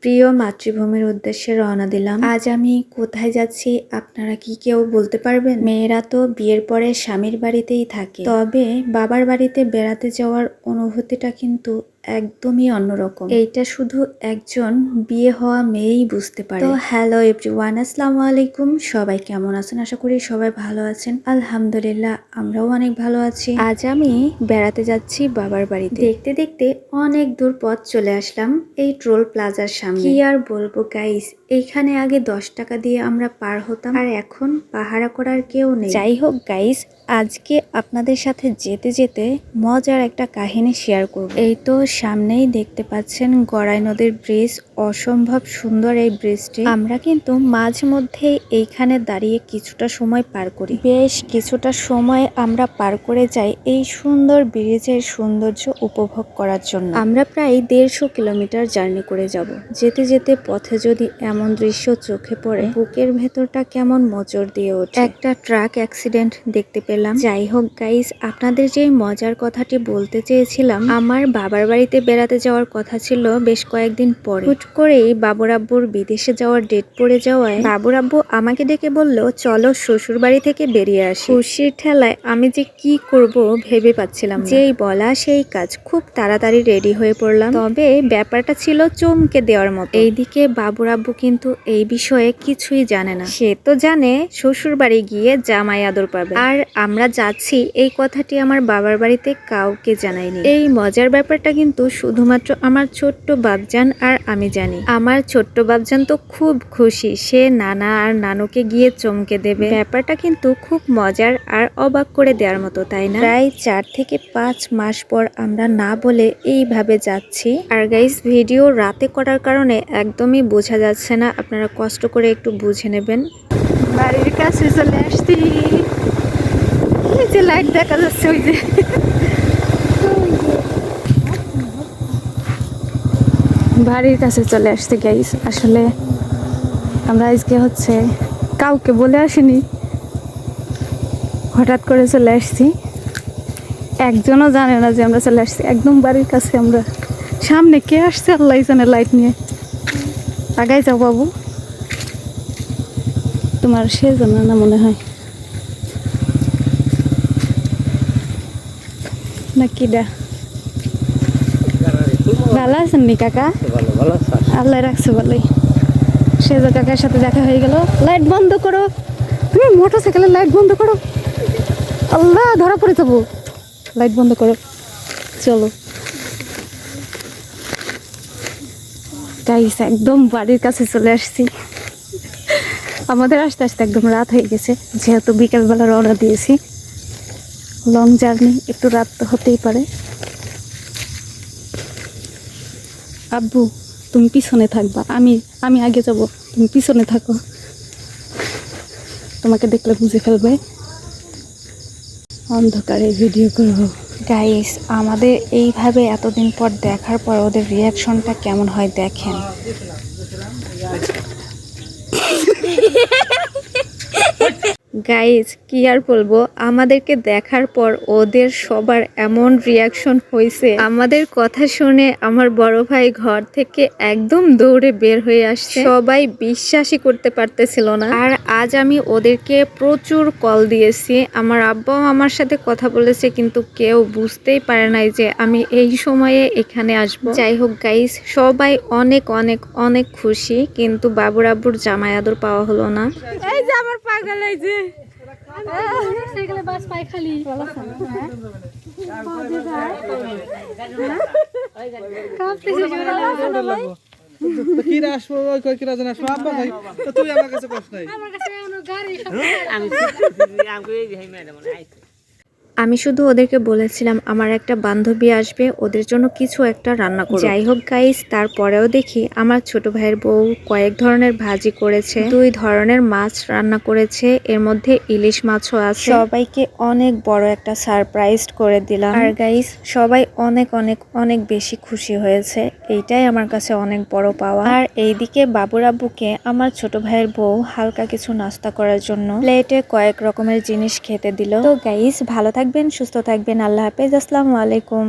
প্রিয় মাতৃভূমির উদ্দেশ্যে রওনা দিলাম। আজ আমি কোথায় যাচ্ছি আপনারা কি কেউ বলতে পারবেন? মেয়েরা তো বিয়ের পরে স্বামীর বাড়িতেই থাকে, তবে বাবার বাড়িতে বেড়াতে যাওয়ার অনুভূতিটা কিন্তু একদমই অন্যরকম। এইটা শুধু একজন বিয়ে হওয়া মেয়েই বুঝতে পারে। তো হ্যালো এভরিওয়ান, আসসালামু আলাইকুম। সবাই কেমন আছেন? আশা করি সবাই ভালো আছেন। আলহামদুলিল্লাহ, আমরাও অনেক ভালো আছি। আজ আমি বেড়াতে যাচ্ছি বাবার বাড়িতে। দেখতে দেখতে অনেক দূর পথ চলে আসলাম এই টোল প্লাজার সামনে। কি আর বলবো গাইস, এইখানে আগে 10 টাকা দিয়ে আমরা পার হতাম, আর এখন পাহারা করার কেউ নেই। যাই হোক গাইস, আজকে আপনাদের সাথে যেতে যেতে মজার একটা কাহিনী শেয়ার করব। এই তো সামনেই দেখতে পাচ্ছেন গড়াই নদীর ব্রিজ, অসম্ভব সুন্দর এই ব্রিজটি। আমরা কিন্তু মাঝে মধ্যে এইখানে দাঁড়িয়ে কিছুটা সময় পার করি। বেশ কিছুটা সময় আমরা পার করে যাই এই সুন্দর ব্রিজের সৌন্দর্য উপভোগ করার জন্য। আমরা প্রায় 150 কিলোমিটার জার্নি করে যাব। যেতে যেতে পথে যদি এমন দৃশ্য চোখে পড়ে, বুকের ভেতরটা কেমন মোচড় দিয়ে ওঠে। একটা ট্রাক অ্যাক্সিডেন্ট দেখতে পেলাম। যাই হোক গাইস, আপনাদের যে মজার কথাটি বলতে চেয়েছিলাম, আমার বাবার বাড়িতে বেড়াতে যাওয়ার কথা ছিল বেশ কয়েকদিন পরে। হুট করেই বাবুর আব্বুর বিদেশে যাওয়ার ডেট পড়ে যাওয়ায় বাবুর আব্বু আমাকে ডেকে বলল, চলো শ্বশুর বাড়ি থেকে বেরিয়ে আসি। খুশির ঠেলায় আমি যে কি করব ভেবে পাচ্ছিলাম না। যেই বলা সেই কাজ, খুব তাড়াতাড়ি রেডি হয়ে পড়লাম। তবে ব্যাপারটা ছিল চমকে দেওয়ার মতো। এইদিকে বাবুর আব্বু কিন্তু এই বিষয়ে কিছুই জানে না। সে তো জানে শ্বশুর বাড়ি গিয়ে জামাই আদর পাবে, আর আমরা যাচ্ছি এই কথাটি আমার বাবার বাড়িতে কাউকে জানাইনি। এই মজার ব্যাপারটা কিন্তু শুধুমাত্র আমার ছোট্ট বাপজান আর আমি জানি। আমার ছোট্ট বাপজান তো খুব খুশি, সে নানা আর নানুকে গিয়ে চমকে দেবে। ব্যাপারটা কিন্তু খুব মজার আর অবাক করে দেওয়ার মতো, তাই না? প্রায় 4 থেকে 5 মাস পর আমরা না বলে এইভাবে যাচ্ছি। আর গাইস, ভিডিও রাতে করার কারণে একদমই বোঝা যাচ্ছে না, আপনারা কষ্ট করে একটু বুঝে নেবেন। বাড়ির কাছে চলে আসছি, এই যে লাইট দেখা যাচ্ছে, ওই যে বাড়ির কাছে চলে আসছে গাইস। আসলে আমরা আজকে কাউকে বলে আসিনি, হঠাৎ করে চলে আসছি। একজনও জানে না যে আমরা চলে আসছি একদম বাড়ির কাছে। আমরা সামনে কে আসছে আল্লাহ জানে লাইট নিয়ে। আগাই যাও বাবু, তোমার সে জানে না মনে হয় না কিডা। ভালো আছেন নি কাকা? আল্লাহ রাখছে ভালোই। সেজ কাকার সাথে দেখা হয়ে গেল। লাইট বন্ধ করো, তুমি মোটর সাইকেলের লাইট বন্ধ করো। আল্লাহ, ধরা পড়ে যাবো। লাইট বন্ধ করো, চলো গাইস। একদম বাড়ির কাছে চলে আসছি। আমাদের আস্তে আস্তে একদম রাত হয়ে গেছে, যেহেতু বিকেলবেলা রওনা দিয়েছি। লং জার্নি, একটু রাত তো হতেই পারে। আব্বু তুমি পিছনে থাকবা, আমি আগে যাব, তুমি পিছনে থাকো, তোমাকে দেখলে বুঝে ফেলবে। অন্ধকারে ভিডিও করব। গাইস, আমাদের এইভাবে এতদিন পর দেখার পর ওদের রিয়াকশনটা কেমন হয় দেখেন। গাইজ, কি আর বলবো, আমাদেরকে দেখার পর ওদের সবার এমন রিয়াকশন হয়েছে। আমাদের কথা শুনে আমার বড় ভাই ঘর থেকে একদম দৌড়ে বের হয়ে আসছে। সবাই বিশ্বাসই করতে পারতেছিল না। আর আজ আমি ওদেরকে প্রচুর কল দিয়েছি, আমার আব্বাও আমার সাথে কথা বলেছে, কিন্তু কেউ বুঝতেই পারে নাই যে আমি এই সময়ে এখানে আসবো। যাই হোক গাইজ, সবাই অনেক অনেক অনেক খুশি, কিন্তু বাবুর আব্বুর জামাই আদর পাওয়া হলো না। এই যে আমার পাগল, এই যে আমি শুধু ওদেরকে বলেছিলাম আমার একটা বান্ধবী আসবে, ওদের জন্য কিছু একটা রান্না করব। যাই হোক গাইস, তারপরেও দেখি আমার ছোট ভাইয়ের বউ কয়েক ধরনের ভাজি করেছে, 2 ধরনের মাছ রান্না করেছে, এর মধ্যে ইলিশ মাছও আছে। সবাইকে অনেক বড় একটা সারপ্রাইজ করে দিলাম। আর গাইস, সবাই অনেক অনেক অনেক বেশি খুশি হয়েছে, এইটাই আমার কাছে অনেক বড় পাওয়া। আর এইদিকে বাবুর আব্বুকে আমার ছোট ভাইয়ের বউ হালকা কিছু নাস্তা করার জন্য প্লেটে কয়েক রকমের জিনিস খেতে দিল। তো গাইস, ভালো থাকবেন, সুস্থ থাকবেন, আল্লাহ হাফেজ, আসসালামু আলাইকুম।